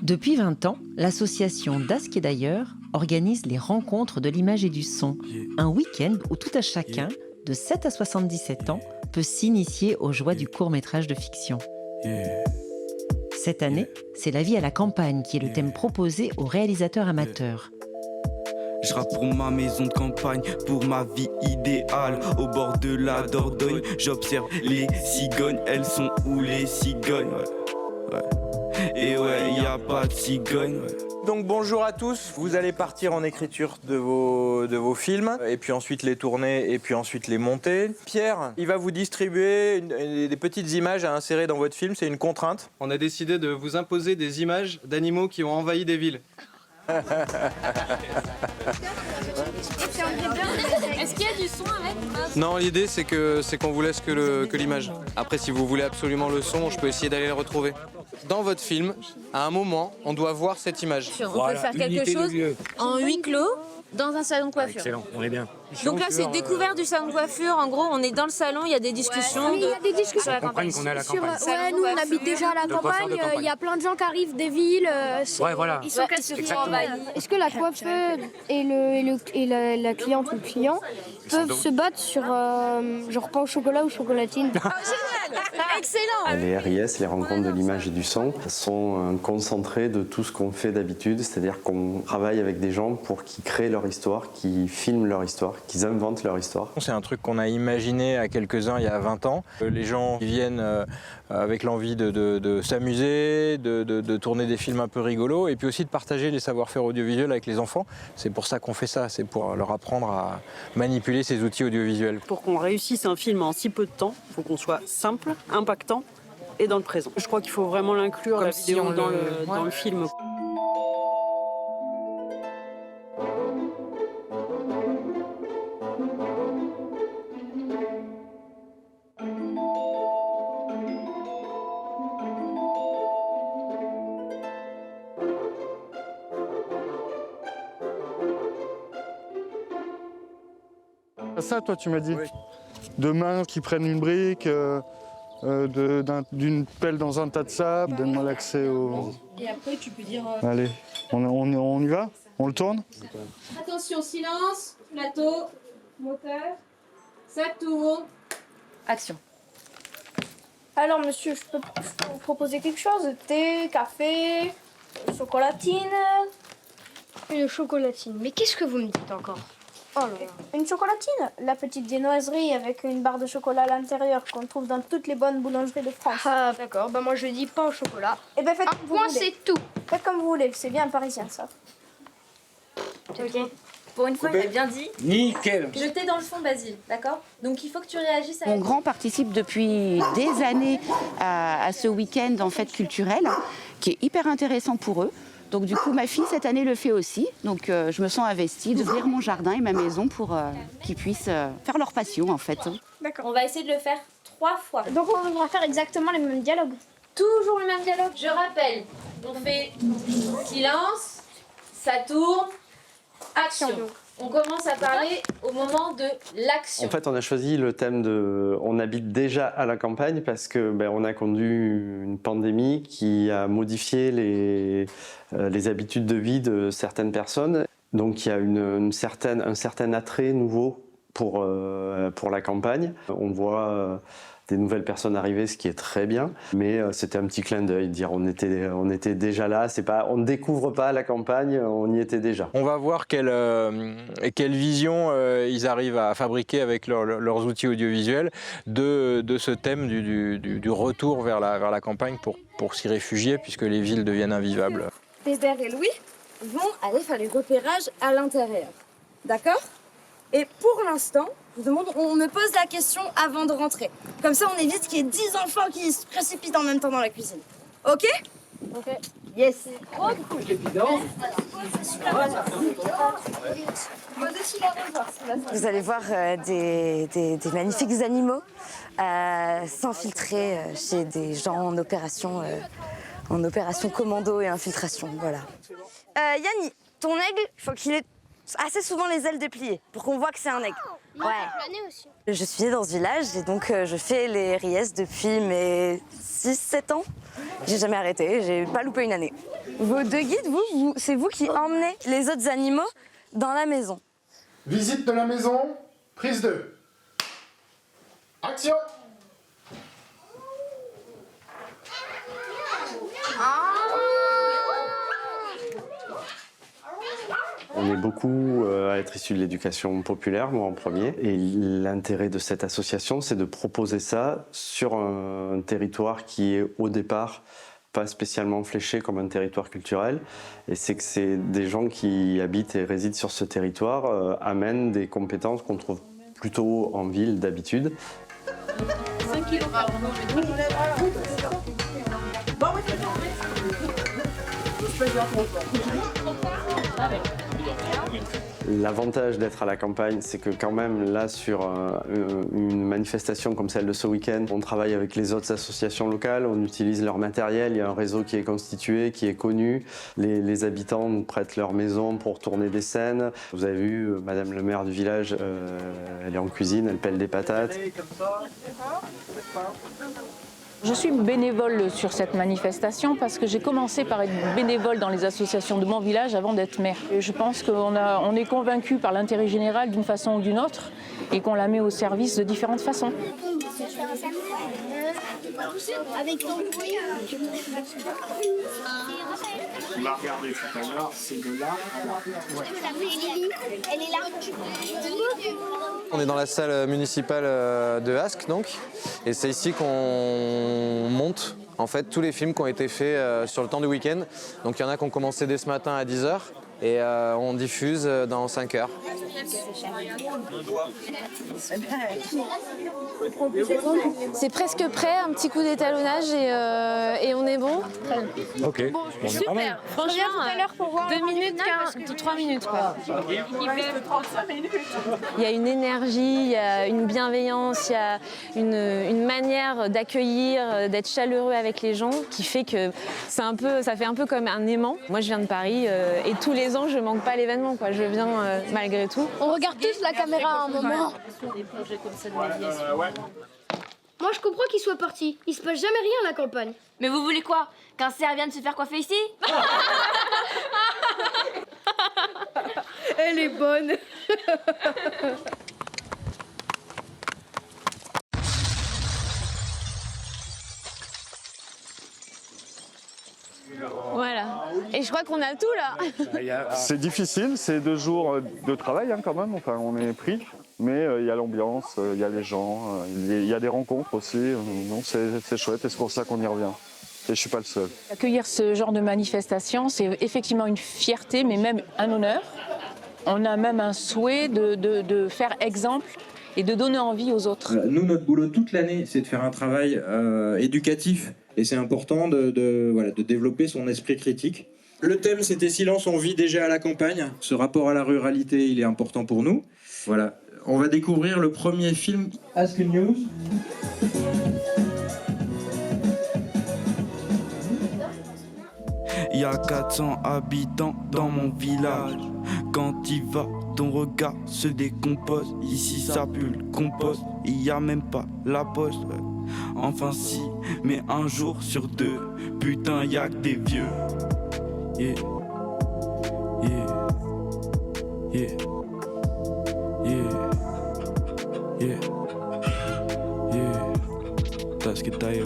Depuis 20 ans, l'association d'Ask et d'ailleurs organise les rencontres de l'image et du son. Un week-end où tout à chacun, de 7 à 77 ans, peut s'initier aux joies du court-métrage de fiction. Cette année, c'est la vie à la campagne qui est le thème proposé aux réalisateurs amateurs. Je rappe pour ma maison de campagne, pour ma vie idéale. Au bord de la Dordogne, j'observe les cigognes. Elles sont où les cigognes? Et ouais, y a pas de cigogne. Donc bonjour à tous, vous allez partir en écriture de vos films, et puis ensuite les tourner, et puis ensuite les monter. Pierre, il va vous distribuer des petites images à insérer dans votre film, c'est une contrainte. On a décidé de vous imposer des images d'animaux qui ont envahi des villes. Est-ce qu'il y a du son avec? Non, l'idée c'est qu'on vous laisse que l'image. Après, si vous voulez absolument le son, je peux essayer d'aller le retrouver. Dans votre film, à un moment, on doit voir cette image. On peut faire quelque chose en huis clos dans un salon de coiffure. Excellent, on est bien. Donc là, c'est découverte du salon de coiffure. En gros, on est dans le salon, il y a des discussions. Il y a des discussions sur la campagne. Qu'on est à la campagne. Ouais, nous on habite déjà à la campagne, il y a plein de gens qui arrivent des villes. Ouais, voilà. Ils sont quasiment envahis. Est-ce que la coiffeuse et la cliente ou le client peuvent se battre sur genre pain au chocolat ou chocolatine? Oh, génial! Excellent! Les RIS, les rencontres de l'image et du son, sont un concentré de tout ce qu'on fait d'habitude, c'est-à-dire qu'on travaille avec des gens pour qu'ils créent leur histoire, qu'ils filment leur histoire, qu'ils inventent leur histoire. C'est un truc qu'on a imaginé à quelques-uns il y a 20 ans. Les gens viennent avec l'envie de s'amuser, de tourner des films un peu rigolos et puis aussi de partager les savoir-faire audiovisuels avec les enfants. C'est pour ça qu'on fait ça, c'est pour leur apprendre à manipuler ces outils audiovisuels. Pour qu'on réussisse un film en si peu de temps, il faut qu'on soit simple, impactant et dans le présent. Je crois qu'il faut vraiment l'inclure, la vidéo, dans le film. Ça, toi, tu m'as dit. Oui. De mains qui prennent une brique, d'une pelle dans un tas de sable. Donne-moi l'accès au... Et après, tu peux dire... Allez, on y va? On le tourne? Attention, silence, plateau, moteur, ça tourne. Action. Alors monsieur, je peux vous proposer quelque chose? Thé, café, chocolatine? Une chocolatine, mais qu'est-ce que vous me dites encore? Oh là là. Une chocolatine? La petite viennoiserie avec une barre de chocolat à l'intérieur qu'on trouve dans toutes les bonnes boulangeries de France. Ah d'accord, bah moi je dis pas au chocolat. Eh ben faites comme vous voulez. C'est tout. Faites comme vous voulez, c'est bien parisien ça. Ok. Pour une fois, il a bien dit. Nickel. Le thé dans le fond, Basile, d'accord? Donc il faut que tu réagisses à... Mon grand participe depuis des années à ce week-end en fait culturel, qui est hyper intéressant pour eux. Donc du coup, ma fille, cette année, le fait aussi. Donc je me sens investie d'ouvrir mon jardin et ma maison pour qu'ils puissent faire leur passion, en fait. D'accord. On va essayer de le faire 3 fois. Donc on va faire exactement les mêmes dialogues. Toujours le même dialogue. Je rappelle, on fait silence, ça tourne, action. On commence à parler au moment de l'action. En fait, on a choisi le thème de... On habite déjà à la campagne parce que on a connu une pandémie qui a modifié les habitudes de vie de certaines personnes. Donc il y a un certain attrait nouveau pour la campagne. On voit des nouvelles personnes arriver, ce qui est très bien. Mais c'était un petit clin d'œil, dire on était déjà là. C'est pas, on ne découvre pas la campagne, on y était déjà. On va voir quelle vision ils arrivent à fabriquer avec leurs outils audiovisuels de ce thème du retour vers la campagne pour s'y réfugier puisque les villes deviennent invivables. Bébert et Louis vont aller faire les repérages à l'intérieur. D'accord? Et pour l'instant, on me pose la question avant de rentrer. Comme ça, on évite qu'il y ait 10 enfants qui se précipitent en même temps dans la cuisine. Ok? Ok. Yes. Vous allez voir des magnifiques animaux s'infiltrer chez des gens en opération commando et infiltration. Voilà. Yanni, ton aigle, il faut qu'il ait assez souvent les ailes dépliées pour qu'on voit que c'est un aigle. Ouais. Aussi. Je suis née dans ce village et donc je fais les RIS depuis mes 6-7 ans. J'ai jamais arrêté, j'ai pas loupé une année. Vos deux guides, c'est vous qui emmenez les autres animaux dans la maison. Visite de la maison, prise 2. Action! On est beaucoup à être issus de l'éducation populaire, moi en premier. Et l'intérêt de cette association, c'est de proposer ça sur un territoire qui est au départ pas spécialement fléché comme un territoire culturel. Et c'est que c'est des gens qui habitent et résident sur ce territoire amènent des compétences qu'on trouve plutôt en ville d'habitude. 5 kilos par L'avantage d'être à la campagne, c'est que quand même là sur une manifestation comme celle de ce week-end, on travaille avec les autres associations locales, on utilise leur matériel, il y a un réseau qui est constitué, qui est connu. Les habitants nous prêtent leur maison pour tourner des scènes. Vous avez vu, Madame le maire du village, elle est en cuisine, elle pèle des patates. Je suis bénévole sur cette manifestation parce que j'ai commencé par être bénévole dans les associations de mon village avant d'être maire. Et je pense qu'on est convaincu par l'intérêt général d'une façon ou d'une autre et qu'on la met au service de différentes façons. On l'a regardé tout à l'heure, c'est de là. Elle est là. On est dans la salle municipale de Ascq, donc, et c'est ici qu'on monte en fait tous les films qui ont été faits sur le temps du week-end. Donc il y en a qui ont commencé dès ce matin à 10h et on diffuse dans 5 heures. C'est presque prêt, un petit coup d'étalonnage et on est bon. Ok. Bon, super, franchement, 2 minutes, 3 minutes quoi. Il y a une énergie, il y a une bienveillance, il y a une manière d'accueillir, d'être chaleureux avec les gens qui fait que ça fait un peu comme un aimant. Moi je viens de Paris et tous les ans je manque pas l'événement quoi, je viens malgré tout. On regarde tous la caméra à un moment. Moi je comprends qu'il soit parti. Il se passe jamais rien à la campagne. Mais vous voulez quoi? Qu'un cerf vienne se faire coiffer ici? Elle est bonne. Voilà. Et je crois qu'on a tout là. C'est difficile, c'est 2 jours de travail quand même, enfin on est pris. Mais il y a l'ambiance, il y a les gens, il y a des rencontres aussi. Non, c'est chouette et c'est pour ça qu'on y revient. Et je suis pas le seul. Accueillir ce genre de manifestation, c'est effectivement une fierté, mais même un honneur. On a même un souhait de faire exemple et de donner envie aux autres. Nous, notre boulot toute l'année, c'est de faire un travail éducatif. Et c'est important de développer son esprit critique. Le thème, c'était Silence, on vit déjà à la campagne. Ce rapport à la ruralité, il est important pour nous. Voilà. On va découvrir le premier film Ascq News. Il y a 400 habitants dans mon village. Quand y vas, ton regard se décompose. Ici ça pue le compost, il y a même pas la poste. Enfin si, mais un jour sur 2, putain y a que des vieux. Yeah, yeah, yeah, yeah, yeah, yeah. That's que taille.